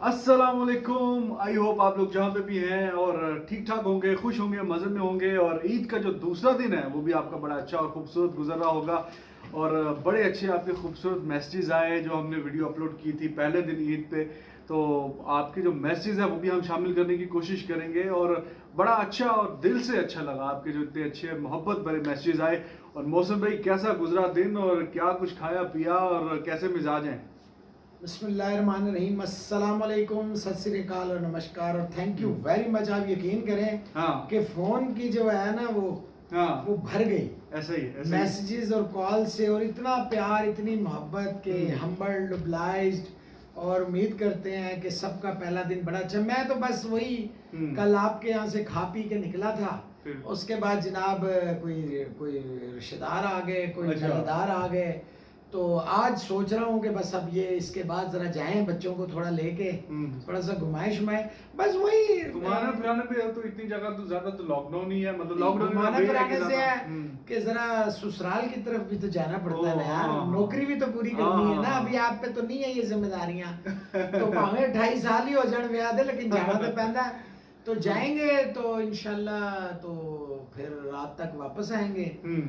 अस्सलामुअलैकुम। I hope आप लोग जहाँ पे भी हैं और ठीक ठाक होंगे, खुश होंगे, मज़े में होंगे। और ईद का जो दूसरा दिन है वो भी आपका बड़ा अच्छा और खूबसूरत गुजर रहा होगा। और बड़े अच्छे आपके खूबसूरत मैसेजेस आए जो हमने वीडियो अपलोड की थी पहले दिन ईद पे। तो आपके जो मैसेजेस है वो भी हम शामिल करने की कोशिश करेंगे। और बड़ा अच्छा और दिल से अच्छा लगा आपके जो इतने अच्छे मोहब्बत भरे मैसेजेस आए। और मौसम भाई कैसा गुजरा दिन और क्या कुछ खाया पिया और कैसे मिजाज हैं? बिस्मिल्लाहिर्रहमानिर्रहीम, अस्सलाम वालेकुम, सत श्री अकाल और नमस्कार और थैंक यू वेरी मच। आप यकीन करें हाँ कि फ़ोन की जो है ना हाँ, वो भर गई ऐसा ही ऐसा ही। मैसेजेस और कॉल से, और इतना प्यार, इतनी मोहब्बत के हम्बल्ड, ओब्लाइज्ड। और उम्मीद करते हैं कि सबका पहला दिन बड़ा अच्छा। मैं तो बस वही कल आपके यहाँ से खा पी के निकला था। फिर? उसके बाद जनाब कोई कोई रिश्तेदार आ गए, कोई अच्छा। नातेदार आ गए। तो आज सोच रहा हूँ कि बस अब ये इसके बाद जरा जाएं, बच्चों को थोड़ा लेके थोड़ा सा घुमाए शुमाए, बस वही घुमाने फिराने पे तो इतनी जगह तो ज्यादा तो लॉकडाउन ही है, मतलब लॉकडाउन में घुमाने वही है फिराने कि से ज्यादा है कि जरा ससुराल की तरफ भी तो जाना पड़ता है ना यार। हाँ, हाँ। नौकरी भी तो पूरी हाँ, करनी है हाँ, ना। हाँ। अभी आप पे तो नहीं है ये जिम्मेदारियां। तो भावे 28 साल ही हो जाने ब्याह दे, लेकिन जाना तो पैंदा है। तो जाएंगे तो इंशाल्लाह तो फिर रात तक वापस आएंगे।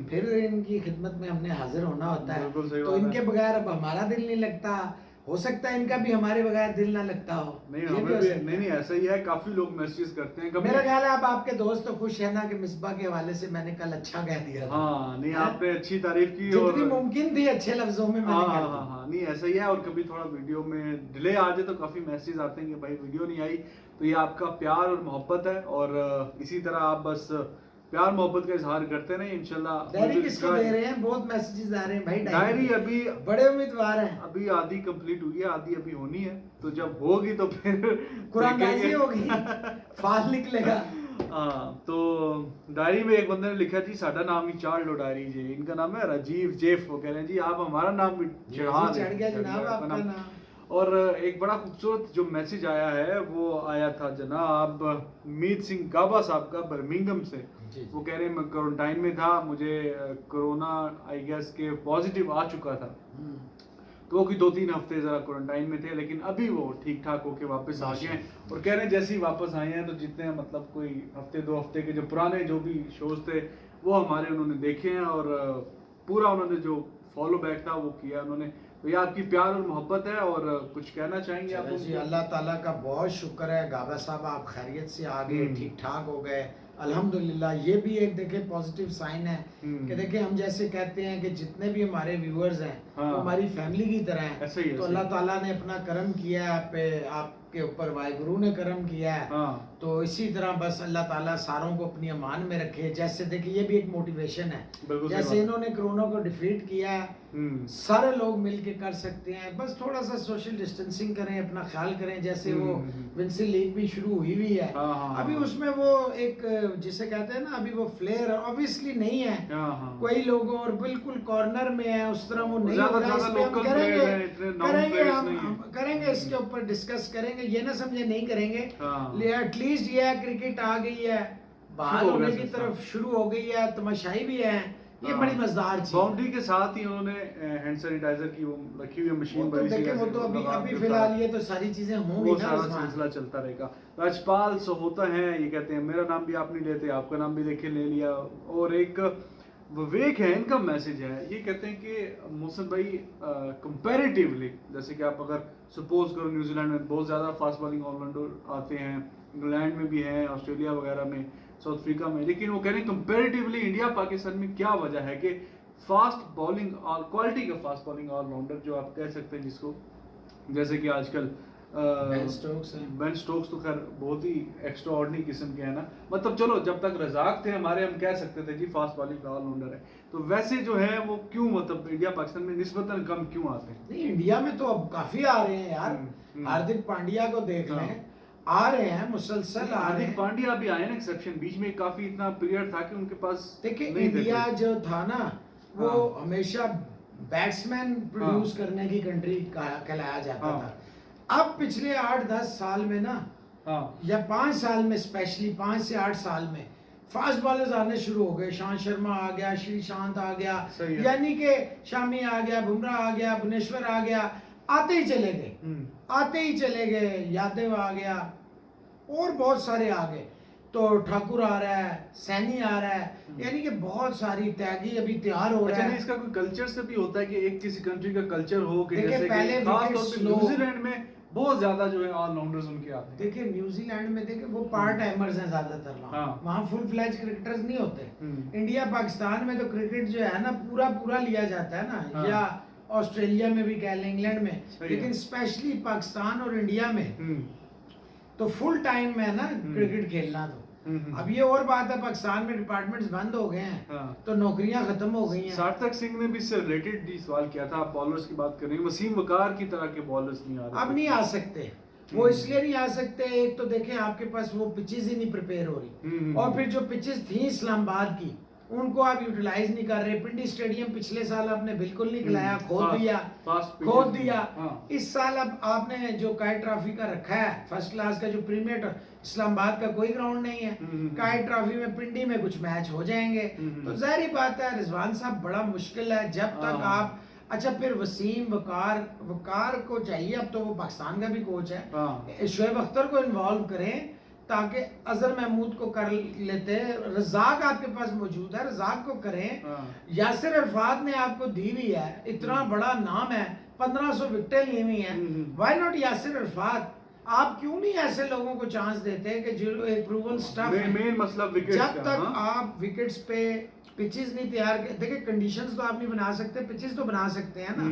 फिर इनकी खिदमत में हमने हाजिर होना होता है। बिल्कुल सही तो बात है। इनके बगैर अब हमारा दिल नहीं लगता। हो सकता है इनका भी हमारे बगैर दिल ना लगता हो। नहीं ये हमें भी हो भी सकता नहीं है। नहीं ऐसा ही है, काफी लोग मैसेज करते हैं कभी। मेरा ख्याल है आप आपके दोस्त तो खुश है ना कि मिसबा के हवाले से मैंने कल अच्छा कह दिया था। हाँ नहीं, हैं? आपने अच्छी तारीफ की और जितनी मुमकिन थी अच्छे लफ्जों में मैंने हाँ कर हाँ दी। हाँ हाँ, नहीं ऐसा ही है। और कभी थोड़ा वीडियो में डिले आ जाए तो काफी मैसेज आते हैं कि भाई वीडियो नहीं आई। तो ये आपका प्यार और मोहब्बत है और इसी तरह आप बस प्यार मोहब्बत का इजहार करते रहें इंशाल्लाह। डायरी किसको दे रहे हैं? बहुत मैसेजेस आ रहे हैं भाई डायरी के। अभी बड़े उम्मीदवार हैं। अभी आधी कंप्लीट हुई है, आधी अभी होनी है। तो जब होगी तो फिर कुरानदाजी देखेंगे। होगी, फाल निकलेगा। हाँ तो डायरी में एक बंदे ने लिखा जी साडा नाम ही चाड़ लो डायरी जी। इनका नाम है राजीव जेफ। वो कह रहे हैं जी आप हमारा नाम भी चढ़ा दें। चढ़ गया जनाब आपका नाम। और एक बड़ा खूबसूरत जो मैसेज आया है वो आया था जनाब मीत सिंह गाबा साहब का बर्मिंघम से। वो कह रहे हैं मैं क्वारंटाइन में था, मुझे कोरोना आई गेस के पॉजिटिव आ चुका था। तो वो कि 2-3 हफ्ते ज़रा क्वारंटाइन में थे, लेकिन अभी वो ठीक ठाक होके वापस आ गए हैं। और कह रहे हैं जैसे ही वापस आए हैं तो जितने मतलब कोई हफ्ते 2 हफ्ते के जो पुराने जो भी शोज थे वो हमारे उन्होंने देखे हैं और पूरा उन्होंने जो फॉलो बैक था वो किया उन्होंने। तो ये आपकी प्यार और मोहब्बत है। और कुछ कहना चाहेंगे आप? जी अल्लाह ताला का बहुत शुक्र है गाबा साहब, आप खैरियत से आ गए, ठीक ठाक हो गए अल्हम्दुलिल्लाह। ये भी एक देखे पॉजिटिव साइन है कि देखे हम जैसे कहते हैं कि जितने भी हमारे व्यूअर्स हैं वो हमारी फैमिली की तरह हैं। ऐसे ही तो अल्लाह ताला ने अपना करम किया है आप पे, आपके ऊपर वाहिगुरु ने करम किया है। तो इसी तरह बस अल्लाह ताला सारों को अपनी अमान में रखे। जैसे देखिए ये भी एक मोटिवेशन है, जैसे इन्होंने कोरोना को डिफीट किया है सारे लोग मिलके कर सकते हैं। बस थोड़ा सा सोशल डिस्टेंसिंग करें, अपना ख्याल करें। जैसे वो विंसी लीग भी शुरू हुई हुई है अभी, उसमें वो एक जिसे कहते हैं ना अभी वो फ्लेयर ऑब्वियसली नहीं है कोई लोगों और बिल्कुल कॉर्नर में है, उस तरह वो नहीं हो रहा है। इस पे हम करेंगे इसके ऊपर डिस्कस करेंगे। ये ना समझे नहीं करेंगे, एटलीस्ट ये है क्रिकेट आ गई है, बहाल होने की तरफ शुरू हो गई है, तमाशाई भी है। ये बड़ी मजेदार चीज। बाउंड्री के साथ ही उन्होंने हैंड सैनिटाइजर की वो रखी हुई मशीन बड़ी सी। वो तो अभी फिलहाल ये तो सारी चीजें होंगी, वो सारा सिलसिला चलता रहेगा। राजपाल सोहोता है, ये कहते हैं मेरा नाम भी आप नहीं लेते, आपका नाम भी देखे ले लिया। और एक विवेक है, इनका मैसेज है, ये कहते हैं कि मोहसिन भाई कंपैरेटिवली जैसे कि आप अगर सपोज करो न्यूजीलैंड में बहुत ज़्यादा फास्ट बॉलिंग ऑलराउंडर आते हैं, इंग्लैंड में भी हैं, ऑस्ट्रेलिया वगैरह में, साउथ अफ्रीका में, लेकिन वो कह रहे हैं कंपैरेटिवली इंडिया पाकिस्तान में क्या वजह है कि फास्ट बॉलिंग क्वालिटी का फास्ट बॉलिंग ऑलराउंडर जो आप कह सकते हैं जिसको, जैसे कि आजकल बेन स्टोक्स तो खैर बहुत ही एक्स्ट्रा ऑर्डिनरी किस्म के हैं ना, मतलब चलो जब तक रजाक थे हमारे हम कह सकते थे जी फास्ट बॉलिंग ऑलराउंडर है। तो वैसे जो है वो क्यों मतलब इंडिया पाकिस्तान में निस्बतन कम क्यों आते हैं? नहीं इंडिया में तो अब काफी आ रहे हैं यार। हार्दिक पांड्या को देख लें, आ रहे हैं मुसलसल। हार्दिक पांड्या भी आए ना एक्सेप्शन, बीच में काफी इतना पीरियड था कि उनके पास देखिए इंडिया जो था ना वो हमेशा बैट्समैन प्रोड्यूस करने की कंट्री कहलाया जाता था। अब पिछले 8-10 साल में ना या 5 साल में, स्पेशली 5 से 8 साल में फास्ट बॉलर्स आने शुरू हो गए। शांत शर्मा आ गया, श्रीशांत आ गया, यानी कि शामी आ गया, बुमराह आ गया, भुवनेश्वर आ गया, आते ही चले गए। आते ही चले गए, यादव आ गया और बहुत सारे आ गए, तो ठाकुर आ रहा है, सैनी आ रहा है, यानी कि बहुत सारी त्यागी अभी तैयार हो रहा है। अच्छा, इसका कोई कल्चर से भी होता है कि एक किसी कंट्री का कल्चर हो कि देखिए जैसे पहले कि खास विकेट तौर पे स्लो, न्यूजीलैंड में बहुत ज्यादा जो है ऑलराउंडर्स उनके आते हैं। देखिए न्यूजीलैंड में देखिए वो पार्ट टाइमर्स हैं ज्यादातर, वहाँ फुल फ्लैज क्रिकेटर्स नहीं होते। इंडिया पाकिस्तान में तो क्रिकेट जो है ना पूरा पूरा लिया जाता है ना, या ऑस्ट्रेलिया में भी कह लें, इंग्लैंड में, लेकिन स्पेशली पाकिस्तान और इंडिया में तो फुल टाइम में ना क्रिकेट खेलना। तो अब ये और बात है, पाकिस्तान में डिपार्टमेंट्स बंद हो गए हैं, तो नौकरियां खत्म हो गई हैं। सार्थक सिंह ने भी इससे रिलेटेड सवाल किया था, आप बॉलर्स की बात कर रहे हैं, वसीम वकार की तरह के बॉलर्स नहीं आ रहे, अब नहीं आ सकते। वो इसलिए नहीं आ सकते, एक तो देखें आपके पास वो पिचेस ही नहीं प्रिपेयर हो रही, और फिर जो पिचेस थी इस्लामाबाद की उनको आप यूटिलाइज नहीं कर रहे। पिंडी स्टेडियम पिछले साल आपने बिल्कुल नहीं खिलाया, खोद दिया। इस साल अब आपने जो काइट ट्रॉफी का रखा है फर्स्ट क्लास का, जो प्रीमियर, इस्लामाबाद का कोई ग्राउंड नहीं है, काइट ट्रॉफी में पिंडी में कुछ मैच हो जाएंगे, तो जाहिर बात है रिजवान साहब बड़ा मुश्किल है जब तक आप। अच्छा फिर वसीम वकार को चाहिए, अब तो वो पाकिस्तान का भी कोच है, शोएब अख्तर को इन्वॉल्व करें ताकि अजहर महमूद को कर लेते, रजाक आपके पास मौजूद है, रजाक को करें। यासिर अरफात ने आपको दी हुई है, इतना बड़ा नाम है, 1500 विकेटें ली हुई हैं, व्हाई नॉट यासिर अरफात? आप क्यों नहीं ऐसे लोगों को चांस देते कि जो एक प्रूवन स्टफ है? मेन मसला विकेट्स जब तक आप विकेट्स पे पिचेस नहीं तैयार, देखिए कंडीशंस तो आप नहीं बना सकते, पिचेस तो बना सकते हैं ना।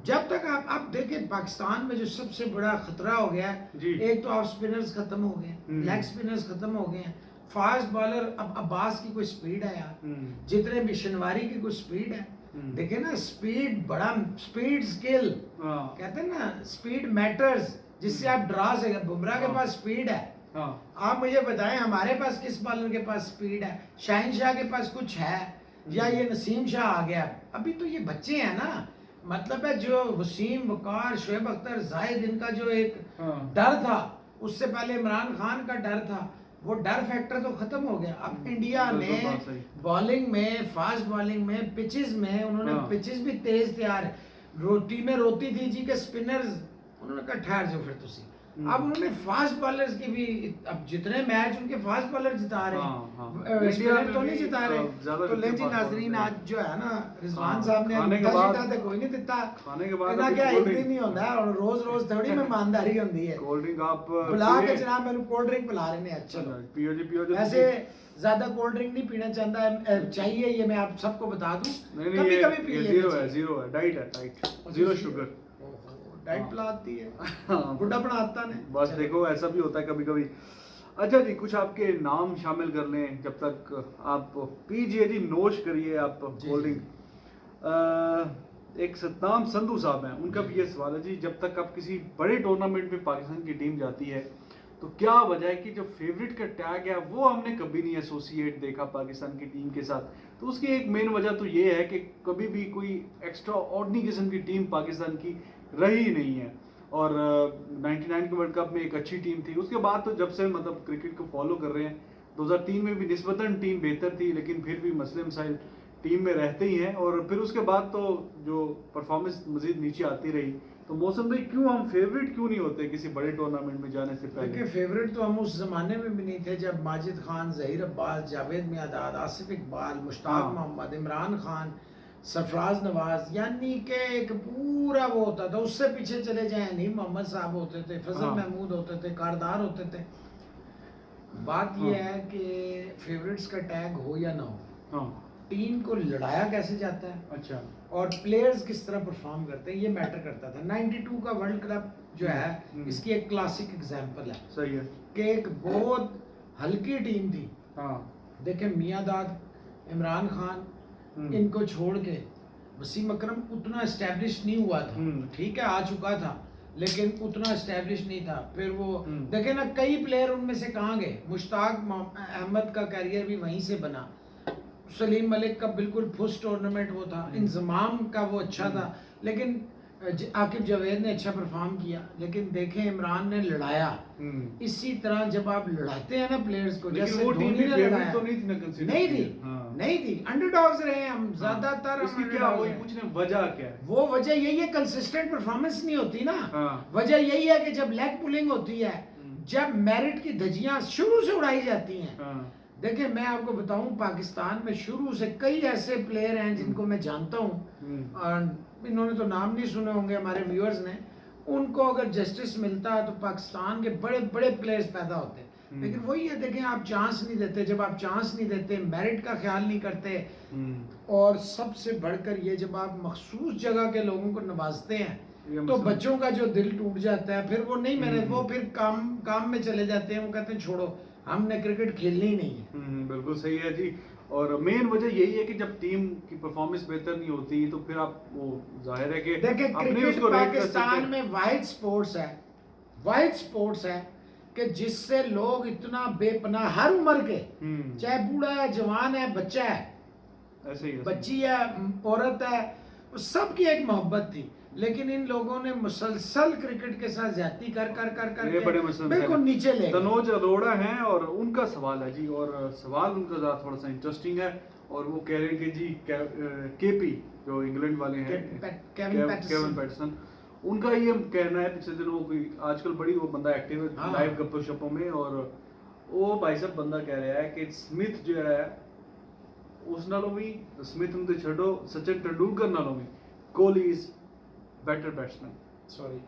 जब तक आप देखिए पाकिस्तान में जो सबसे बड़ा खतरा हो गया है, एक तो ऑफ स्पिनर्स खत्म हो गए, लेग स्पिनर्स खत्म हो गए हैं, फास्ट बॉलर अब अब्बास की कोई स्पीड है यार, जितने भी शनवारी की कोई स्पीड है, देखे ना स्पीड, बड़ा स्पीड स्किल कहते हैं ना, स्पीड मैटर्स, जिससे आप डरा सके। बुमराह के पास स्पीड है, आप मुझे बताएं हमारे पास किस बॉलर के पास स्पीड है? शाहिन शाह के पास कुछ है, या ये नसीम शाह आ गया? अभी तो ये बच्चे हैं ना, मतलब है जो वसीम वकार, शोएब अख्तर, जाहिद, इनका जो एक डर था, उससे पहले इमरान खान का डर था, वो डर फैक्टर तो खत्म हो गया। अब इंडिया ने बॉलिंग में, फास्ट बॉलिंग में, पिचेस में, उन्होंने पिचेस भी तेज तैयार है। टीमें रोती थी जी के स्पिनर्स, उन्होंने कहा ठहर जाओ फिर तुसी। अब उन्होंने फास्ट बॉलर्स की भी, अब जितने मैच उनके फास्ट बॉलर जिता रहे हैं, स्पिनर तो नहीं जिता रहे। तो लेकिन नाजरीन आज जो है ना, रिजवान साहब ने जीता कोई नहीं दिता, खाने के बाद क्या एक दिन नहीं होता है, और रोज रोज थोड़ी मेहमानदारी होती है। कोल्ड ड्रिंक आप बुला के जनाब मैंने कोल्ड ड्रिंक पिला रहे हैं, अच्छा पियो जी। वैसे ज्यादा कोल्ड ड्रिंक नहीं पीना चाहता है, चाहिए ये मैं आप सबको बता दूं, कभी कभी पी लेना, जीरो है, डाइट, जीरो शुगर, डाइट पिलाती है, बुढ़ा बनाता ने। बस देखो ऐसा भी होता है कभी कभी। अच्छा जी, कुछ आपके नाम शामिल कर लें जब तक आप पीजिए जी, नोश करिए आप कोल्ड ड्रिंक। एक सतनाम संधू साहब हैं, उनका भी ये सवाल है जी, जब तक आप किसी बड़े टूर्नामेंट में पाकिस्तान की टीम जाती है तो क्या वजह है कि जो फेवरेट का टैग है वो हमने कभी नहीं एसोसिएट देखा पाकिस्तान की टीम के साथ? तो उसकी एक मेन वजह तो ये है कि कभी भी कोई एक्स्ट्रा ऑर्डिनरी किस्म की टीम पाकिस्तान की रही ही नहीं है, और 99 के वर्ल्ड कप में एक अच्छी टीम थी। उसके बाद तो जब से मतलब क्रिकेट को फॉलो कर रहे हैं, 2003 में भी निस्बतन टीम बेहतर थी, लेकिन फिर भी मसले मसाइल टीम में रहते ही हैं, और फिर उसके बाद तो जो परफॉर्मेंस मजीद नीचे आती रही। तो मौसम भाई, क्यों हम फेवरेट क्यों नहीं होते किसी बड़े टूर्नामेंट में जाने से पहले? देखिए फेवरेट तो हम उस जमाने में भी नहीं थे जब माजिद खान, जहीर अब्बास, जावेद मियादाद, आसिफ इकबाल, मुश्ताक मोहम्मद, इमरान खान, सरफराज नवाज, यानी कि एक पूरा वो होता था। उससे पीछे चले जाए नईम मोहम्मद साहब होते थे, फजल महमूद होते थे, कारदार होते थे। बात यह है कि फेवरेट्स का टैग हो या ना हो, टीम को लड़ाया कैसे जाता है, अच्छा, और प्लेयर्स किस तरह परफॉर्म करते हैं, ये मैटर करता था। 92 का वर्ल्ड कप जो है इसकी एक क्लासिक एग्जांपल है। सही है कि एक बहुत हल्की टीम थी। देखें मियादाद, इमरान खान, इनको छोड़ के वसीम अकरम उतना एस्टेब्लिश नहीं हुआ था, ठीक है आ चुका था लेकिन उतना एस्टेब्लिश नहीं था। फिर वो देखे ना, कई प्लेयर उनमें से कहाँ गए। मुश्ताक अहमद का कैरियर भी वहीं से बना, सलीम मलिक का बिल्कुल फर्स्ट टूर्नामेंट वो था, इंजमाम का वो अच्छा था, लेकिन आकिब जावेद ने अच्छा परफॉर्म किया, लेकिन देखें इमरान ने लड़ाया। इसी तरह जब आप लड़ाते हैं ना प्लेयर्स को, जैसे धोनी ने लड़ाया, तो नहीं थी ना, नहीं थी, नहीं थी, अंडरडॉग्स रहे हम ज्यादातर। उसकी क्या वही पूछने वजह क्या है? वो वजह यही है, कंसिस्टेंट परफॉर्मेंस नहीं होती ना। वजह यही है कि जब लेग पुलिंग होती है, जब मेरिट की धज्जियां शुरू से उड़ाई जाती हैं। देखिए मैं आपको बताऊं, पाकिस्तान में शुरू से कई ऐसे प्लेयर हैं जिनको मैं जानता हूं, इन्होंने तो नाम नहीं सुने होंगे हमारे व्यूअर्स ने, उनको अगर जस्टिस मिलता तो पाकिस्तान के बड़े बड़े प्लेयर्स पैदा होते। लेकिन वही है, देखें आप चांस नहीं देते, जब आप चांस नहीं देते, मेरिट का ख्याल नहीं करते, और सबसे बढ़कर ये जब आप मखसूस जगह के लोगों को नवाजते हैं तो बच्चों का जो दिल टूट जाता है, फिर वो नहीं मेहनत, वो फिर काम में चले जाते हैं, वो कहते हैं छोड़ो हमने क्रिकेट खेलनी ही नहीं है। बिल्कुल सही है जी। और मेन वजह यही है कि जब टीम की परफॉर्मेंस बेहतर नहीं होती तो फिर आप वो जाहिर है कि देखिए क्रिकेट पाकिस्तान में वाहिद स्पोर्ट्स है, वाहिद स्पोर्ट्स है कि जिससे लोग इतना बेपनाह हर उम्र के, चाहे बूढ़ा है, जवान है, बच्चा है, ऐसे ही बच्ची है, औरत है, सबकी एक मोहब्बत थी। लेकिन इन लोगों ने मुसलसल क्रिकेट के साथ ज्यादती कर कर कर कर ये बड़े बिल्कुल नीचे ले। तनोज अरोड़ा हैं और उनका सवाल है जी, और सवाल उनका ज़रा थोड़ा सा इंटरेस्टिंग है, और वो कह रहे हैं कि जी केपी जो इंग्लैंड वाले हैं, केविन पैटरसन, उनका ये कहना है पिछले दिनों की आजकल बड़ी वो बंदा एक्टिव है लाइव गप्पो शप्पों में, और वो भाई साहब बंदा कह रहा है कि स्मिथ जो है उस नालों भी, स्मिथ उनसे छड़ो, सचिन तेंदुलकर नालों भी Kohli is better batsman. Sorry,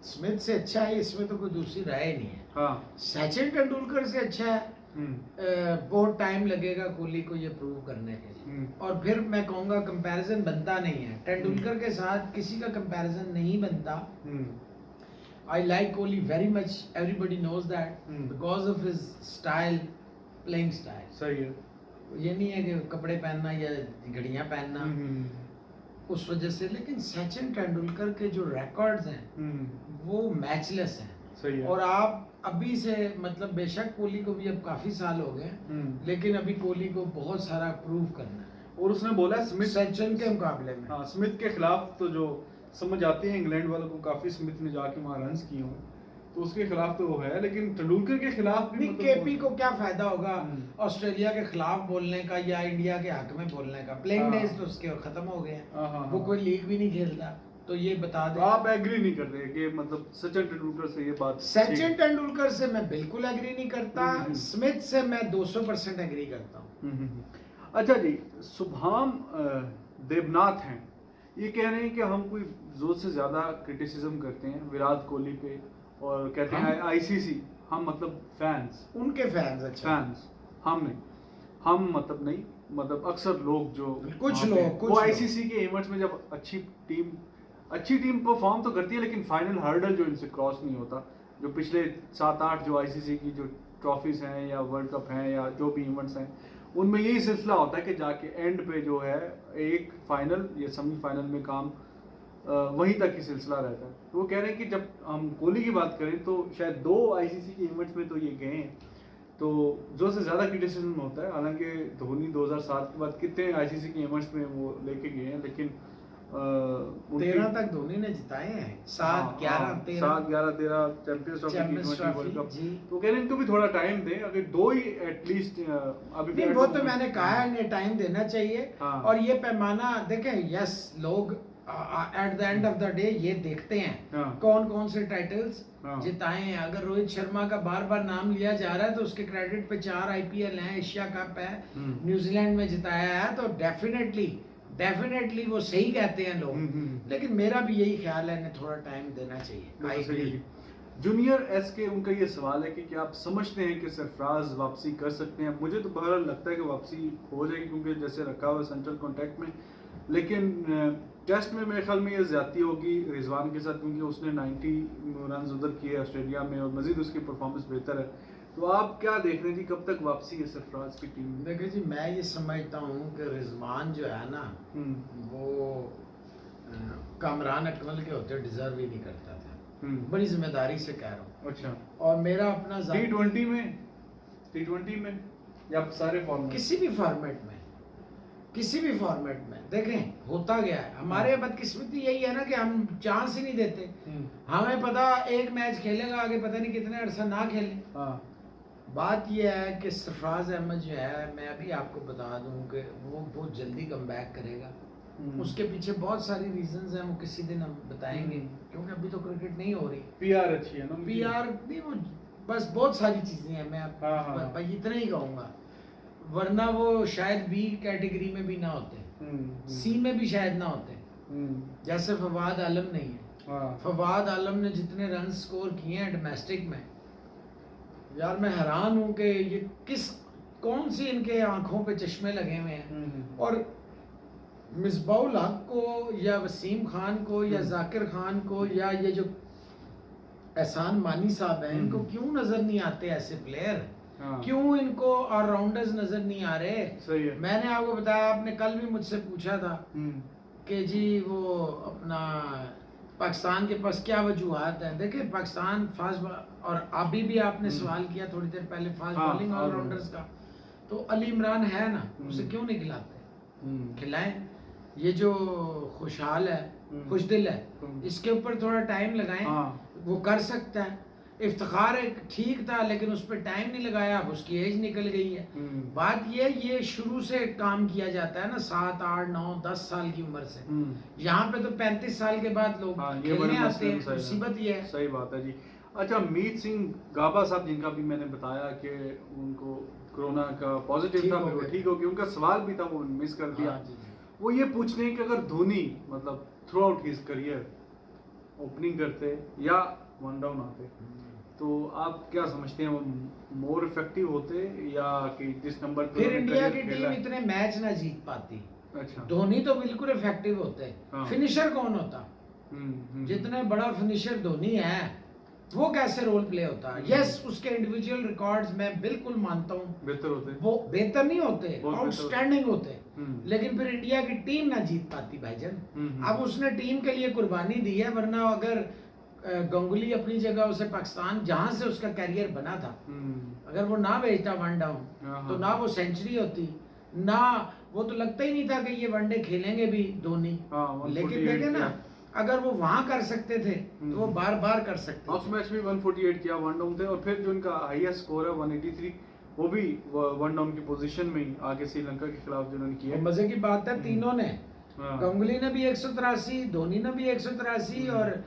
Smith से अच्छा है इसमें तो कोई दूसरी राय नहीं है। हाँ, सचिन तेंदुलकर से अच्छा है। बहुत टाइम लगेगा कोहली को ये प्रूव करने के लिए, और फिर मैं कहूँगा कंपैरिजन बनता नहीं है, तेंदुलकर के साथ किसी का कंपैरिजन नहीं बनता। I like Kohli very much, everybody knows that, because of his style, playing style. सही है, ये नहीं है कि कपड़े पहनना या घड़ियां पहनना, उस वजह से। लेकिन सचिन तेंदुलकर के जो रिकॉर्ड्स हैं वो मैचलेस हैं। सही है। और आप अभी से मतलब बेशक कोहली को भी अब काफी साल हो गए, लेकिन अभी कोहली को बहुत सारा प्रूव करना है। और उसने बोला स्मिथ सचिन के मुकाबले में, हाँ, स्मिथ के खिलाफ तो जो समझ आते हैं इंग्लैंड वालों को, काफी स्मिथ ने जाके वहां रन्स किए हों, तो उसके खिलाफ तो वो है, लेकिन तेंदुलकर के खिलाफ भी मतलब केपी को क्या फायदा होगा ऑस्ट्रेलिया के खिलाफ बोलने का या इंडिया के हक में बोलने का? प्लेइंग डेज तो उसके खत्म हो गए हैं, वो कोई लीग भी नहीं खेलता। तो ये बता दे, आप एग्री नहीं करते कि मतलब सचिन तेंदुलकर से ये बात? सचिन तेंदुलकर से मैं बिल्कुल एग्री नहीं करता, स्मिथ से मैं 200% एग्री करता हूँ। अच्छा जी, शुभम देवनाथ हैं, ये कह रहे हैं कि हम कोई जोर से ज्यादा क्रिटिसिज्म करते हैं विराट कोहली पे, और कहते हैं आईसीसी, हम मतलब फैंस, उनके फैंस, अच्छा फैंस हम नहीं, हम मतलब नहीं, मतलब अक्सर लोग जो कुछ लोग वो आईसीसी के इवेंट्स में जब अच्छी टीम परफॉर्म तो करती है, लेकिन फाइनल हर्डल जो इनसे क्रॉस नहीं होता, जो पिछले 7-8 जो आईसीसी की जो ट्रॉफीज हैं या वर्ल्ड कप हैं या जो भी इवेंट्स हैं, उनमें यही सिलसिला होता है कि जाके एंड पे जो है एक फाइनल या सेमीफाइनल में काम वहीं तक ही सिलसिला रहता है। तो वो कह रहे हैं कि जब हम कोहली की बात करें तो शायद 2 आईसीसी के इवेंट्स में तो ये गए हैं, तो जो से ज़्यादा क्रिटिसिज्म होता है। हालांकि धोनी 2007 के बाद कितने आईसीसी के इवेंट्स में वो लेके गए हैं, लेकिन 13 तक धोनी ने जिताए हैं, 7, 11, 13 चैंपियंस ट्रॉफी, वर्ल्ड कप। तो कह रहे हैं इनको भी थोड़ा टाइम दें, अगर 2 ही एटलीस्ट अभी नहीं, वो तो मैंने कहा है इन्हें टाइम देना चाहिए। और ये पैमाना देखें, यस लोग at the end of the day ये देखते हैं कौन कौन से टाइटल्स जिताए हैं। अगर रोहित शर्मा का बार बार नाम लिया जा रहा है तो उसके क्रेडिट पे 4 आईपीएल हैं, एशिया कप है, न्यूजीलैंड में जिताया है, तो डेफिनेटली वो सही कहते हैं लोग। लेकिन मेरा भी यही ख्याल है इन्हें थोड़ा टाइम देना चाहिए। जूनियर एसके, उनका ये सवाल है कि क्या आप समझते हैं कि सरफराज वापसी कर सकते हैं? मुझे तो बहरहाल लगता है कि वापसी हो जाएगी, क्योंकि जैसे रखा हुआ सेंट्रल कॉन्टैक्ट में, लेकिन टेस्ट में मेरे ख्याल में ये ज्यादती होगी रिजवान के साथ, क्योंकि उसने 90 रन उधर किए ऑस्ट्रेलिया में और मजीद उसकी परफॉर्मेंस बेहतर है। तो आप क्या देख रहे हैं जी, कब तक वापसी है सरफराज की टीम में? देखिए जी, मैं ये समझता हूँ कि रिजवान जो है ना, वो कामरान अकमल के होते डिजर्व ही नहीं करता था। बड़ी जिम्मेदारी से कह रहा हूँ। अच्छा। और मेरा अपना टी20 में या सारे फॉर्मेट, किसी भी फॉर्मेट में किसी भी फॉर्मेट में देखें होता गया है। हमारे बदकिस्मती यही है ना कि हम चांस ही नहीं देते। हमें पता एक मैच खेलेगा, आगे पता नहीं कितने अरसा ना खेले। बात यह है कि सरफराज अहमद जो है, मैं अभी आपको बता दूं कि वो बहुत जल्दी कम बैक करेगा। उसके पीछे बहुत सारी रीजंस हैं, वो किसी दिन हम बताएंगे, क्योंकि अभी तो क्रिकेट नहीं हो रही। पीआर अच्छी है ना, पीआर नहीं, वो बस बहुत सारी चीजें हैं। मैं भाई इतना ही कहूंगा, वरना वो शायद बी कैटेगरी में भी ना होते, सी में भी शायद ना होते। जैसे फवाद आलम नहीं है। फवाद आलम ने जितने रन स्कोर किए हैं डोमेस्टिक में, यार मैं हैरान हूं कि ये कौन सी इनके आंखों पे चश्मे लगे हुए हैं। और मिसबाउल हक को या वसीम खान को या जाकिर खान को या ये जो एहसान मानी साहब हैं, इनको क्यों नजर नहीं आते ऐसे प्लेयर? क्यों इनको ऑलराउंडर्स नजर नहीं आ रहे? सही है। मैंने आपको बताया, आपने कल भी मुझसे पूछा था कि जी वो अपना पाकिस्तान के पास क्या वजूहात हैं। देखिए पाकिस्तान फास्ट, और अभी भी आपने सवाल किया थोड़ी देर पहले फास्ट बॉलिंग ऑलराउंडर्स का, तो अली इमरान है ना, उसे क्यों नहीं खिलाते? खिलाएं। ये जो खुशहाल है, खुशदिल है, इसके ऊपर थोड़ा टाइम लगाएं। वो कर सकता है। इफ्तिखार एक ठीक था, लेकिन उस पर टाइम नहीं लगाया, अब उसकी एज निकल गई है। बात ये शुरू से काम किया जाता है ना, 7, 8, 9, 10 साल की उम्र से। यहाँ पे तो 35 साल के बाद लोग खेलने आते हैं। मुसीबत ये है। सही बात है जी। अच्छा, मीत सिंह गाबा साहब, जिनका भी मैंने बताया कि उनको कोरोना का पॉजिटिव था, वो ठीक हो गया। उनका सवाल भी था, वो मिस कर दिया। वो ये पूछ रहे हैं कि अगर धोनी मतलब through out his career opening करते या वन डाउन आते, तो आप क्या समझते हैं, वो मोर इफेक्टिव होते या कि जिस नंबर पे फिर इंडिया की टीम इतने मैच ना जीत पाती? अच्छा, धोनी तो बिल्कुल इफेक्टिव होते। फिनिशर कौन होता? जितना बड़ा फिनिशर धोनी है, वो कैसे रोल प्ले होता? यस, उसके इंडिविजुअल रिकॉर्ड्स मैं बिल्कुल मानता हूँ बेहतर होते, वो बेहतर नहीं होते, आउटस्टैंडिंग होते, लेकिन फिर इंडिया की टीम ना जीत पाती भाईजान। अब उसने टीम के लिए कुर्बानी दी है, वरना अगर गंगुली अपनी जगह उसे पाकिस्तान, जहां से उसका कैरियर बना था, अगर वो ना भेजता वन डाउन, तो ना वो सेंचुरी होती, ना वो तो लगता ही नहीं था कि ये वनडे खेलेंगे भी धोनी। लेकिन देखे ना, अगर वो वहां कर सकते थे तो वो बार बार कर सकते। उस मैच में 148 किया, वन डाउन थे, और फिर जो इनका हाईएस्ट स्कोर है 183, वो भी वन डाउन की पोजीशन में ही आगे श्रीलंका के खिलाफ जिन्होंने किया। मजे की बात है, तीनों ने, गंगुली ने भी 183, धोनी ने भी 183 और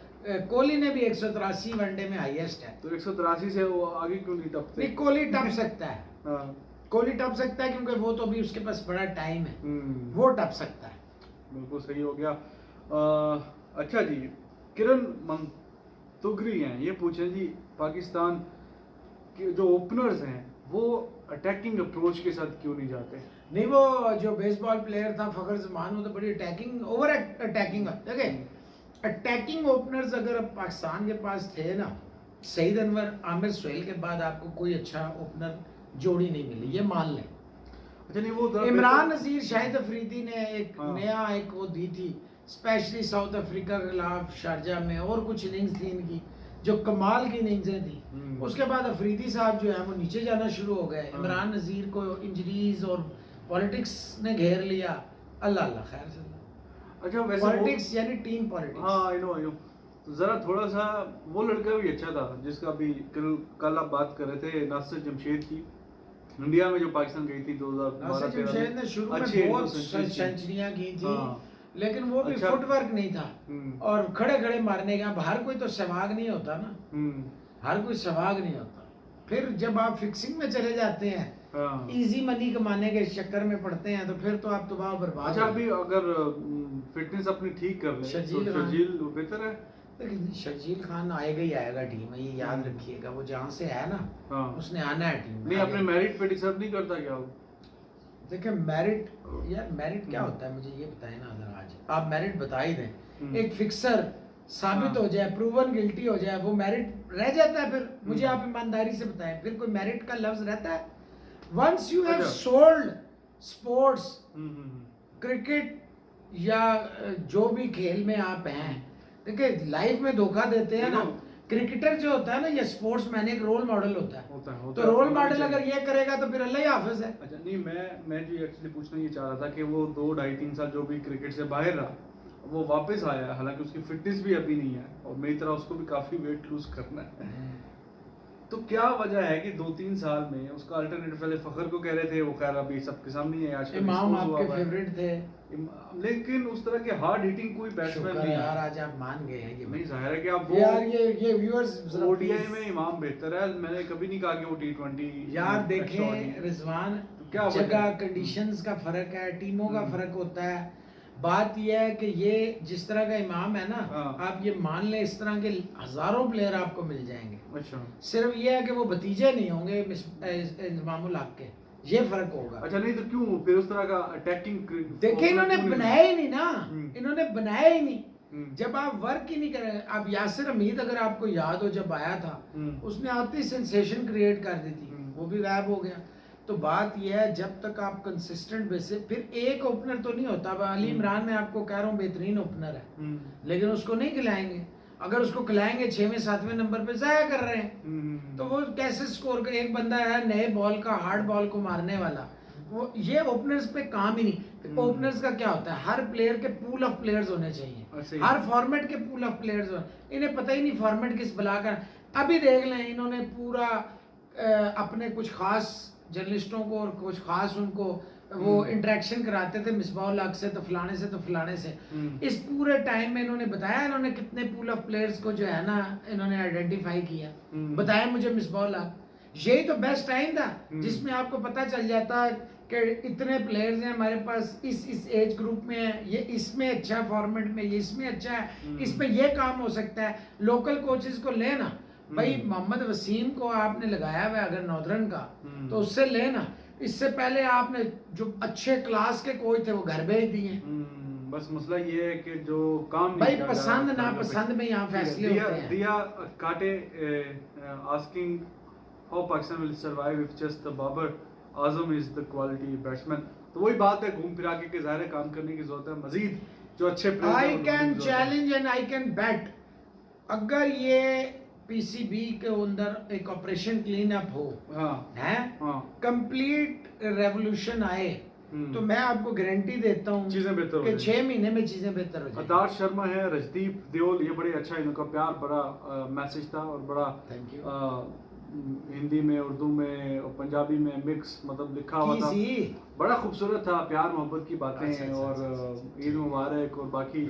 कोहली ने भी 183 वनडे में हाईएस्ट है। तो 183 से वो आगे क्यों नहीं टपते? नहीं, कोहली टप सकता है। कोहली टप सकता है क्योंकि वो तो भी उसके पास बड़ा टाइम है, वो टप सकता है। बिल्कुल सही हो गया। अच्छा जी, किरण मंतुगरी हैं, ये पूछे जी, पाकिस्तान के जो ओपनर्स हैं वो अटैकिंग अप्रोच के साथ क्यों नहीं जाते? नहीं, वो जो बेसबॉल प्लेयर था फखर जमान, वो तो बड़ी अटैकिंग, ओवर अटैकिंग। देखे, अटैकिंग ओपनर्स अगर पाकिस्तान के पास थे ना, सईद अनवर, आमिर सुहेल के बाद आपको कोई अच्छा ओपनर जोड़ी नहीं मिली, ये मान लें। अच्छा, नहीं वो इमरान नजीर, शाहिद अफरीदी ने एक नया एक वो दी थी, स्पेशली साउथ अफ्रीका के खिलाफ शारजा में, और कुछ इनिंग्स थी इनकी जो कमाल की इनिंग्सें थी। उसके बाद अफरीदी साहब जो है वो नीचे जाना शुरू हो गए। इमरान नजीर को इंजरीज और पॉलिटिक्स ने घेर लिया। अल्लाह अल्लाह खैर से। अच्छा, वैसे पॉलिटिक्स यानी टीम पॉलिटिक्स। हाँ, आई नो। तो जरा थोड़ा सा वो लड़का भी अच्छा था जिसका भी कल आप बात कर रहे थे, नासिर जमशेद की, इंडिया में जो पाकिस्तान गई थी 2012 जमशेद ने शुरू में बहुत सेंचुरियां की थी, लेकिन वो भी फुटवर्क नहीं था, और खड़े खड़े मारने का। हर कोई तो सहवाग नहीं होता ना, हर कोई सहवाग नहीं होता। फिर जब आप फिक्सिंग में चले जाते हैं, इजी मनी कमाने के चक्कर में पड़ते हैं, तो फिर तो आप तबाह बर्बाद। अच्छा, अभी अगर फिटनेस अपनी ठीक कर ले, शर्जील बेहतर है। देखिए, शर्जील खान आएगा ही आएगा टीम में, ये याद रखिएगा। वो जहाँ से है ना, उसने आना है टीम में। नहीं, अपने मेरिट पे डिजर्व नहीं करता क्या वो? देखिए, मेरिट, यार मेरिट क्या होता है मुझे ये बताएं ना जरा। आज आप मेरिट बता ही दें। एक फिक्सर साबित हो जाए, प्रूवन गिल्टी हो जाए, वो मेरिट रह जाता है? फिर मुझे आप ईमानदारी से बताएं, फिर कोई मेरिट का लफ्ज रहता है? Once you have sold sports, cricket या जो भी खेल में आप हैं, देखिए लाइफ में धोखा देते हैं ना, क्रिकेटर जो होता है ना, ये स्पोर्ट्समैन एक रोल मॉडल होता है। तो रोल मॉडल अगर ये करेगा तो फिर अल्लाह ही हाफिज है। अच्छा, नहीं मैं जो एक्चुअली पूछना ये चाह रहा था कि वो 2 ढाई 3 साल जो भी क्रिकेट से बाहर रहा, वो वापस आया, हालांकि उसकी फिटनेस भी अभी नहीं है और मेरी तरह उसको भी काफी वेट लूज करना है। तो क्या वजह है कि 2-3 साल में उसका अल्टरनेटिव, पहले फखर को कह रहे थे, वो खैर अभी सबके सामने ही है, आजकल इमाम आपके फेवरेट थे, लेकिन उस तरह के हार्ड हिटिंग कोई बैट्समैन नहीं है यार। आज आप मान गए हैं। ये नहीं, जाहिर है कि आप वो यार ये व्यूअर्स ओडीआई में इमाम बेहतर है, मैंने कभी नहीं कहा कि वो टी20 यार देखें रिजवान, क्या जगह कंडीशंस का फर्क है, टीमों का फर्क होता है। बात यह है कि ये जिस तरह का इमाम है ना, आप ये मान लें इस तरह के हजारों प्लेयर आपको मिल जाएंगे। अच्छा, सिर्फ ये है कि वो भतीजे नहीं होंगे इमामुल हक के, ये फर्क होगा। अच्छा, नहीं तो क्यों फिर उस तरह का अटैकिंग? देखिए इन्होंने बनाया ही नहीं ना, इन्होंने बनाया ही नहीं। जब आप वर्क ही नहीं करेंगे, आप यासिर हमीद अगर आपको याद हो जब आया था, उसने आते ही सेंसेशन क्रिएट कर दी थी, वो भी गायब हो गया। तो बात यह है जब तक आप कंसिस्टेंट बेसिस, फिर एक ओपनर तो नहीं होता। अली इमरान मैं आपको कह रहा हूँ बेहतरीन ओपनर है, लेकिन उसको नहीं खिलाएंगे। अगर उसको खिलाएंगे 6वें 7वें नंबर पे जाया कर रहे हैं, तो वो कैसे स्कोर कर? एक बंदा है नए बॉल का, हार्ड बॉल को मारने वाला, वो ये ओपनर्स पे काम ही नहीं। ओपनर्स का क्या होता है, हर प्लेयर के पूल ऑफ प्लेयर्स होने चाहिए, हर फॉर्मेट के पूल ऑफ प्लेयर्स हो। इन्हें पता ही नहीं फॉर्मेट किस बला का। अभी देख लें, इन्होंने पूरा अपने कुछ खास जर्नलिस्टों को और कुछ खास उनको वो इंटरेक्शन कराते थे, मिसबाहुल हक से तो फलाने से तो फलाने से। इस पूरे टाइम में इन्होंने बताया इन्होंने कितने पूल ऑफ प्लेयर्स को जो है ना इन्होंने आइडेंटिफाई किया। बताया मुझे मिसबाहुल हक, यही तो बेस्ट टाइम था जिसमें आपको पता चल जाता कि इतने प्लेयर्स हैं हमारे पास, इस एज ग्रुप में है, ये इसमें अच्छा फॉर्मेट में, ये इसमें अच्छा है, इसमें ये काम हो सकता है। लोकल कोचेस को लेना भाई, मोहम्मद वसीम को आपने लगाया हुआ अगर नॉर्दर्न का, तो उससे लेना। इससे पहले आपने जो अच्छे क्लास के कोच थे वो घर भेज दिए। बस मसला ये है कि जो काम भाई पसंद ना पसंद में यहाँ फैसले होते हैं। दिया काटे asking how Pakistan will survive if just the Babar Azam is the quality batsman. तो वही बात है, घूम फिरा के ज़ाहिर काम करने की जरूरत है, मजीद जो अच्छे player I can challenge and I can bat, अगर ये पीसीबी के अंदर एक ऑपरेशन क्लीन अप हो, है कंप्लीट रेवोल्यूशन आए, तो मैं आपको गारंटी देता हूँ चीजें बेहतर हो, 6 महीने में चीजें बेहतर हो जाएंगी। अदार शर्मा है, रजदीप देओल, ये बड़े अच्छा इनका प्यार बड़ा मैसेज था और बड़ा थैंक यू। हिंदी में, उर्दू में और पंजाबी में मिक्स मतलब लिखा हुआ था, बड़ा खूबसूरत था, प्यार मोहब्बत की बातें और ईद मुबारक और बाकी।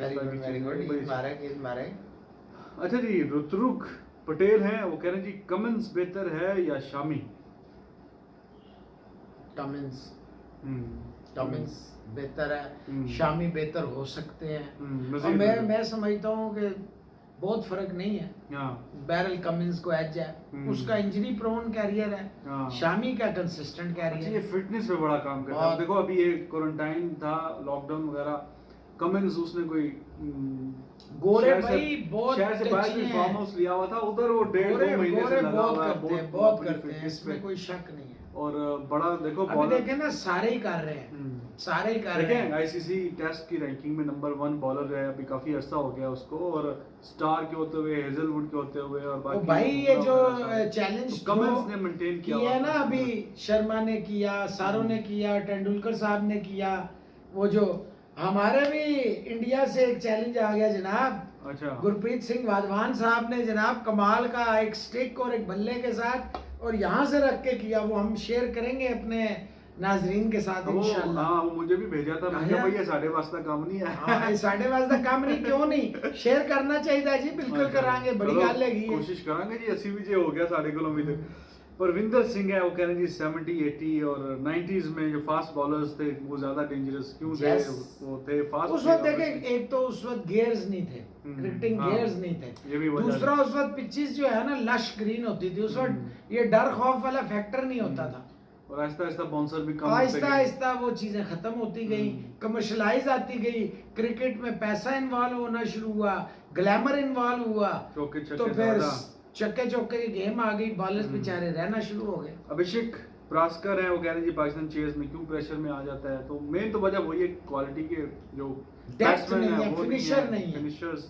अच्छा जी, रुतरुक पटेल हैं, वो कह रहे हैं जी कमिंस बेहतर है या शामी? कमिंस बेहतर है, शामी बेहतर हो सकते हैं। और मैं समझता हूँ कि बहुत फर्क नहीं है। बैरल कमिंस को एज है, उसका इंजरी प्रोन कैरियर है, शामी का कंसिस्टेंट कैरियर। ये फिटनेस पे बड़ा काम करता है। देखो अभी ये क्वारंटाइन था, लॉकडाउन वगैरह, कमिंस उसने कोई गोरे भाई बहुत शहर से बाहर भी फार्म हाउस लिया हुआ था, उधर वो 1.5-2 महीने से लगा हुआ है, बहुत करते हैं, इसमें कोई शक नहीं है। और बड़ा देखो अभी देखें ना, सारे ही कर रहे हैं, सारे ही कर रहे हैं। आईसीसी टेस्ट की रैंकिंग में नंबर 1 बॉलर है, अभी काफी अरसा हो गया उसको, और स्टार के होते हुए, हेजलवुड के होते हुए, और बाकी भाई ये जो चैलेंज कमिंस ने मेंटेन किया ना, अभी शर्मा ने किया, सारों ने किया, तेंदुलकर साहब ने किया, वो जो हमारे भी इंडिया से एक चैलेंज आ गया जनाब। अच्छा, गुरप्रीत सिंह वाधवान साहब ने जनाब कमाल का एक स्टिक और एक बल्ले के साथ और यहाँ से रख के किया, वो हम शेयर करेंगे अपने नाजरीन के साथ इंशाल्लाह। हाँ, वो मुझे भी भेजा था, मैंने कहा भैया 8:30 काम नहीं है। हाँ, 8:30 काम नहीं, क्यों नहीं, शेयर करना चाहिए जी, बिल्कुल करांगे, बड़ी गल है, कोशिश करांगे जी। 80 भी हो गया 8.5 किलोमीटर। परविंदर सिंह है, वो कह रहे हैं जी 70, 80 और 90s में जो फास्ट बॉलर्स थे वो ज्यादा डेंजरस क्यों थे? वो थे फास्ट। उस वक्त देखें, एक तो उस वक्त गियर्स नहीं थे, क्रिकेटिंग गियर्स नहीं थे, दूसरा उस वक्त पिचेस जो है ना लश ग्रीन होती थी, उस वक्त ये डर खौफ वाला फैक्टर नहीं होता था, और आहिस्ता आहिस्ता बाउंसर भी कम, आहिस्ता आहिस्ता वो चीजें खत्म होती गई, कमर्शलाइज आती गई, क्रिकेट में पैसा इन्वॉल्व होना शुरू हुआ, ग्लैमर इन्वॉल्व हुआ, तो फिर चक्के चौके की गेम आ गई, बॉलर्स बेचारे रहना शुरू हो गए। अभिषेक प्रास्कर है, वो कह रहे हैं जी पाकिस्तान चेस में क्यों प्रेशर में आ जाता है? तो मेन तो वजह वही है, क्वालिटी के जो डेप्थ नहीं है, फिनिशर नहीं है, फिनिशर्स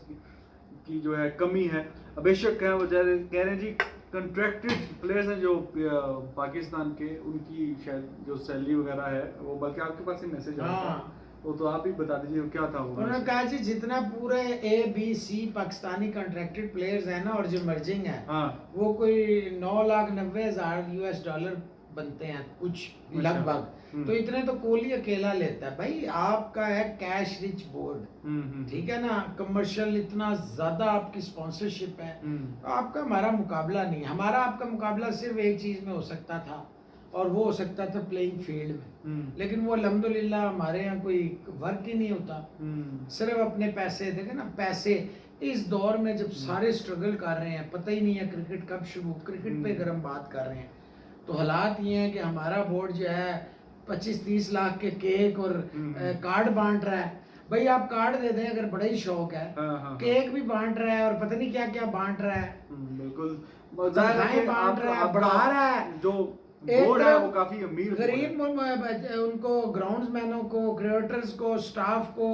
की जो है कमी है। बेशक है वो कह रहे हैं जी कंट्रैक्टेड प्लेयर्स हैं जो पाकिस्तान के, उनकी शायद जो सैलरी वगैरह है वो, बल्कि आपके पास ही मैसेज आया था वो तो आप ही बता दीजिए क्या था वो। उन्होंने कहा जी जितना पूरे A-B-C पाकिस्तानी कॉन्ट्रैक्टेड प्लेयर्स हैं ना और जो मर्जिंग है वो कोई 9,90,000 US डॉलर बनते हैं कुछ लगभग, तो इतने तो कोहली अकेला लेता है भाई। आपका है कैश रिच बोर्ड, ठीक है ना, कमर्शियल इतना ज्यादा आपकी स्पॉन्सरशिप है, तो आपका हमारा मुकाबला नहीं। हमारा आपका मुकाबला सिर्फ एक चीज में हो सकता था और वो हो सकता था प्लेइंग फील्ड में, लेकिन वो अल्हम्दुलिल्लाह हमारे यहाँ कोई वर्क ही नहीं होता, सिर्फ अपने पैसे देखे ना। पैसे इस दौर में जब सारे स्ट्रगल कर रहे हैं, पता ही नहीं है क्रिकेट कब शुरू, क्रिकेट पे अगर हम बात कर रहे हैं तो हालात ये हैं कि हमारा बोर्ड जो है 25-30 लाख के केक और कार्ड बांट रहा है। भाई आप कार्ड दे दें अगर बड़ा ही शौक है, केक भी बांट रहा है और पता नहीं क्या क्या बांट रहा है, बिल्कुल बांट रहा है, बढ़ा रहा है। जो बोर्ड है वो काफी अमीर गरीब उनको ग्राउंड्समैनों को, क्रिएटर्स को, स्टाफ को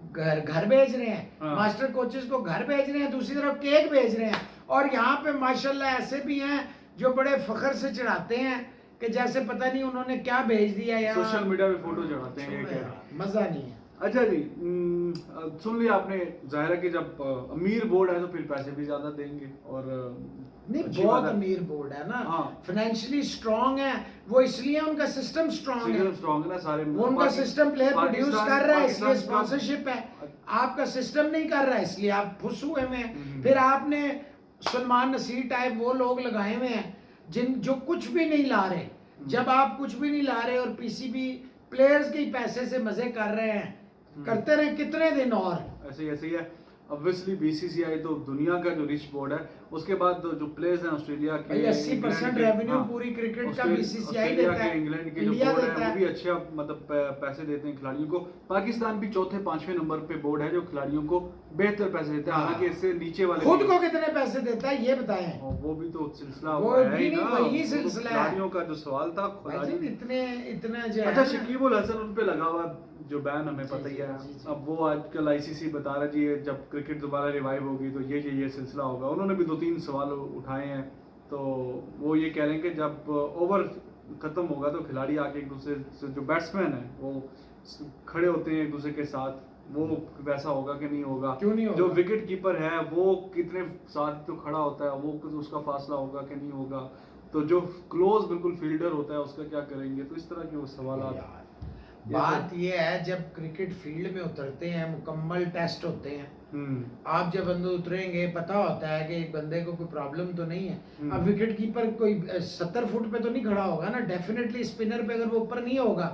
घर भेज रहे हैं, मास्टर कोचेस को घर भेज रहे हैं, दूसरी तरफ केक भेज रहे हैं। और यहाँ पे माशाल्लाह ऐसे भी हैं जो बड़े फख्र से चढ़ाते हैं कि जैसे पता नहीं उन्होंने क्या भेज दिया यार, सोशल मीडिया पे फोटो चढ़ाते हैं, मजा नहीं है। अच्छा जी, सुन लिया आपने, जाहिर है कि जब अमीर बोर्ड है तो फिर पैसे भी ज्यादा देंगे, और नहीं बहुत अमीर बोर्ड है ना, फाइनेंशियली स्ट्रांग है वो, इसलिए उनका सिस्टम स्ट्रांग है ना सारे, वो उनका सिस्टम प्लेयर प्रोड्यूस कर रहा है इसलिए स्पॉन्सरशिप है। आपका सिस्टम नहीं कर रहा है इसलिए आप फुस हुए में। फिर आपने सलमान नसीर टाइप वो लोग लगाए हुए हैं जिन जो कुछ भी नहीं ला रहे। जब आप कुछ भी नहीं ला रहे और पीसीबी प्लेयर्स के पैसे से मजे कर रहे हैं, करते रहे कितने दिन और ऐसे ही है। ऑब्वियसली बीसीसीआई तो दुनिया का जो रिच बोर्ड है, उसके बाद जो प्लेयर्स हैं ऑस्ट्रेलिया के 80% रेवेन्यू पूरी क्रिकेट का बीसीसीआई देता है, इंग्लैंड के जो बोर्ड है वो भी अच्छा मतलब पैसे देते हैं खिलाड़ियों को। पाकिस्तान भी 4थे-5वें नंबर पे बोर्ड है जो खिलाड़ियों को बेहतर पैसे देता है, हालांकि इससे नीचे वाले खुद को कितने पैसे देता है ये बताएं। वो भी तो सिलसिला वो भी नहीं, वही सिलसिला है। खिलाड़ियों का जो सवाल था, इतने जो अच्छा शकीब उल हसन उन पे लगा हुआ जो बैन हमें पता ही है। अब वो आजकल आईसीसी बता रहा जी जब क्रिकेट दोबारा रिवाइव होगी तो ये सिलसिला होगा। उन्होंने भी 2-3 सवाल उठाए हैं, तो वो ये कह रहे हैं कि जब ओवर खत्म होगा तो खिलाड़ी आके एक दूसरे से, जो बैट्समैन है वो खड़े होते हैं एक दूसरे के साथ, वो वैसा होगा कि नहीं होगा, क्यों नहीं होगा? जो विकेट कीपर है वो कितने साथ तो खड़ा होता है, वो उसका फासला होगा कि नहीं होगा, तो जो क्लोज बिल्कुल फील्डर होता है उसका क्या करेंगे। तो इस तरह के वो सवाल बात ये है जब क्रिकेट फील्ड में उतरते हैं मुकम्मल टेस्ट होते हैं, आप जब अंदर उतरेंगे पता होता है कि एक बंदे को कोई प्रॉब्लम तो नहीं है। अब विकेट कीपर कोई 70 फुट पे तो नहीं खड़ा होगा ना, डेफिनेटली स्पिनर पे अगर वो ऊपर नहीं होगा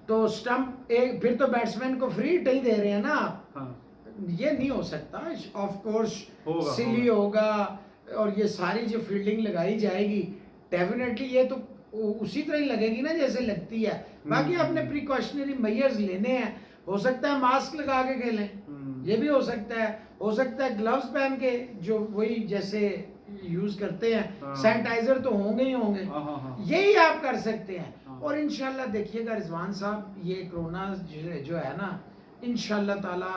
तो स्टंप एक, फिर तो बैट्समैन को फ्री हिट ही दे रहे हैं ना आप। ये नहीं हो सकता, ऑफ कोर्स सिली होगा और ये सारी जो फील्डिंग लगाई जाएगी डेफिनेटली ये तो उसी तरह ही लगेगी ना जैसे लगती है। बाकी आपने प्रिकॉशनरी मेजर्स लेने हैं, हो सकता है मास्क लगा के खेलें, ये भी हो सकता है ग्लव्स पहन के जो वही जैसे यूज करते हैं, सैनिटाइजर तो होंगे ही होंगे, यही आप कर सकते हैं। और इंशाल्लाह देखिएगा रिजवान साहब, ये कोरोना जो है ना, इंशाल्लाह ताला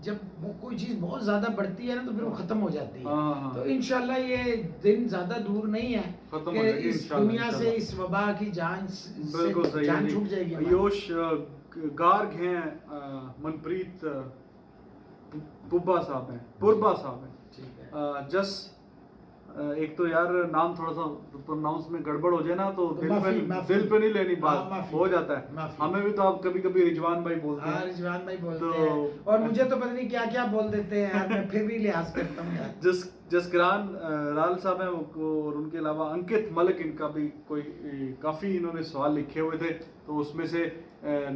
जब कोई चीज बहुत ज्यादा बढ़ती है ना तो फिर वो खत्म हो जाती है। तो इंशाल्लाह ये दिन ज्यादा दूर नहीं है कि इस दुनिया से इस वबा की जान छूट जाएगी। आयुष गार्ग हैं, मनप्रीत पुरबा साहब हैं, जस एक तो यार नाम थोड़ा सा प्रोनाउंस में गड़बड़ हो जाए ना तो दिल पे नहीं लेनी बात हो जाता है। हमें भी तो आप कभी कभी रिजवान भाई बोलते हैं। रिजवान भाई बोलते हैं और मुझे तो पता नहीं क्या क्या बोल देते हैं यार, मैं फिर भी लिहाज करता हूँ यार। जसकरान राल साहब हैं और उनके अलावा अंकित मलिक, इनका भी कोई काफी इन्होंने सवाल लिखे हुए थे, तो उसमें से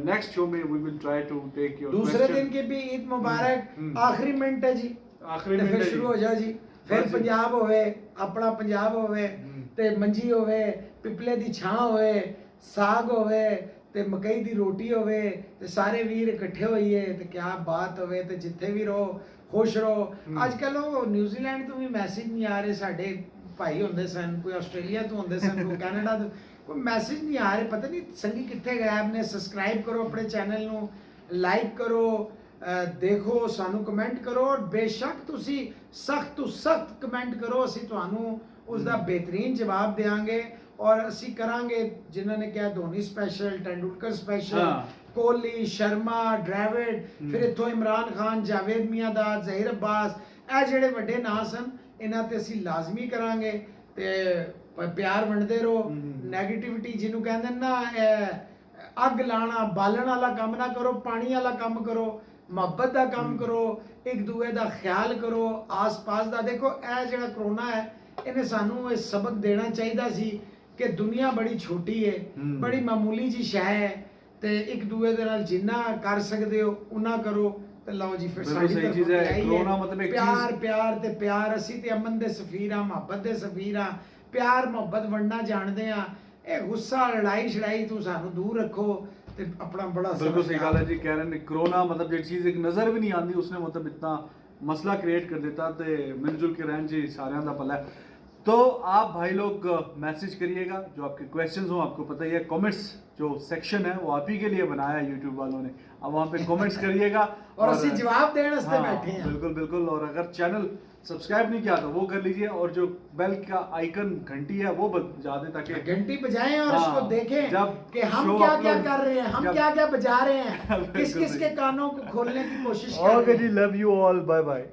नेक्स्ट शो में we will try to take your दूसरे दिन की भी ईद मुबारक, आखिरी मिनट है जी, आखिरी मिनट शुरू हो जाओ जी। फिर पंजाब होवे, अपना पंजाब होवे ते मंजी होवे, पिपले दी छां होवे, साग होवे ते मकई दी रोटी होवे ते सारे वीर इकट्ठे होइए ते क्या बात होवे ते जिथे भी रहो खुश रहो। आजकल वो न्यूजीलैंड तो भी मैसेज नहीं आ रहे, साडे भाई होंदे सन, कोई ऑस्ट्रेलिया तो होंदे सन, कोई कैनेडा तो, कोई मैसेज नहीं आ रहे, पता नहीं संगी किथे गए। आपने सब्सक्राइब करो अपने चैनल नु, लाइक करो, ਦੇਖੋ, ਸਾਨੂੰ ਕਮੈਂਟ ਕਰੋ, ਔਰ ਬੇਸ਼ੱਕ ਤੁਸੀਂ ਸਖਤ ਤੋਂ ਸਖਤ ਕਮੈਂਟ ਕਰੋ, ਅਸੀਂ ਤੁਹਾਨੂੰ ਉਸ ਦਾ ਬਿਹਤਰੀਨ ਜਵਾਬ ਦੇਵਾਂਗੇ। ਔਰ ਅਸੀਂ ਕਰਾਂਗੇ, ਜਿਨ੍ਹਾਂ ਨੇ ਕਿਹਾ ਧੋਨੀ ਸਪੈਸ਼ਲ, ਟੈਂਡੂਲਕਰ ਸਪੈਸ਼ਲ, ਕੋਹਲੀ, ਸ਼ਰਮਾ, ਡਰੈਵਿਡ, ਫਿਰ ਇੱਥੋਂ ਇਮਰਾਨ ਖਾਨ, ਜਾਵੇਦ ਮਿਆਂਦਾਦ, ਜ਼ਹੀਰ ਅੱਬਾਸ, ਇਹ ਜਿਹੜੇ ਵੱਡੇ ਨਾਂ ਸਨ, ਇਹਨਾਂ ਤੇ ਅਸੀਂ ਲਾਜ਼ਮੀ ਕਰਾਂਗੇ। ਤੇ ਪਿਆਰ ਵੰਡਦੇ ਰਹੋ, ਨੈਗੇਟਿਵਿਟੀ ਜਿਹਨੂੰ ਕਹਿੰਦੇ ਨਾ, ਅੱਗ ਲਾਣਾ ਬਾਲਣ ਵਾਲਾ ਕੰਮ ਨਾ ਕਰੋ, ਪਾਣੀ ਵਾਲਾ ਕੰਮ ਕਰੋ, ਮੁਹੱਬਤ ਦਾ ਕੰਮ ਕਰੋ, ਇੱਕ ਦੂਏ ਦਾ ਖਿਆਲ ਕਰੋ, ਆਸ-ਪਾਸ ਦਾ। ਦੇਖੋ, ਇਹ ਜਿਹੜਾ ਕਰੋਨਾ ਹੈ, ਇਹਨੇ ਸਾਨੂੰ ਇਹ ਸਬਕ ਦੇਣਾ ਚਾਹੀਦਾ ਸੀ ਕਿ ਦੁਨੀਆ ਬੜੀ ਛੋਟੀ ਹੈ, ਬੜੀ ਮਾਮੂਲੀ ਜੀ ਸ਼ੈ ਹੈ, ਤੇ ਇੱਕ ਦੂਏ ਦੇ ਨਾਲ ਜਿੰਨਾ ਕਰ ਸਕਦੇ ਹੋ ਉਨਾ ਕਰੋ। ਤੇ ਲਓ ਜੀ, ਫਿਰ ਸਾਡੀ ਚੀਜ਼ ਹੈ ਕਰੋਨਾ, ਮਤਲਬ ਇੱਕ ਪਿਆਰ, ਪਿਆਰ ਤੇ ਪਿਆਰ। ਅਸੀਂ ਤੇ ਅਮਨ ਦੇ ਸਫੀਰ ਆ, ਮੁਹੱਬਤ ਦੇ ਸਫੀਰ ਆ, ਪਿਆਰ ਮੁਹੱਬਤ ਵੰਡਣਾ ਜਾਣਦੇ ਆ। ਇਹ ਗੁੱਸਾ, ਲੜਾਈ ਛੜਾਈ ਤੋਂ ਸਾਨੂੰ ਦੂਰ ਰੱਖੋ ਤੇ ਆਪਣਾ ਬੜਾ बिल्कुल सही गल है जी। कह रहे हैं कोरोना मतलब जो चीज़ एक नज़र भी नहीं आती, उसने मतलब इतना मसला क्रिएट कर देता। तो मिलजुल के रहन जी सारे का भला है। तो आप भाई लोग मैसेज करिएगा, जो आपके क्वेश्चंस हो, आपको पता ही है कमेंट्स जो सेक्शन है वो आप ही के लिए बनाया है यूट्यूब वालों ने। अब वहाँ पे कमेंट्स करिएगा और ਅਸੀਂ जवाब देने वास्ते बैठे हैं। बिल्कुल बिल्कुल। और अगर चैनल सब्सक्राइब नहीं किया तो वो कर लीजिए, और जो बेल का आइकन घंटी है वो बजा दें, ताकि घंटी बजाएं और इसको देखें जब कि हम क्या क्या कर रहे हैं, हम क्या क्या बजा रहे हैं, किस किस के कानों को खोलने की कोशिश कर रहे हैं। Okay ji, love you all, bye bye.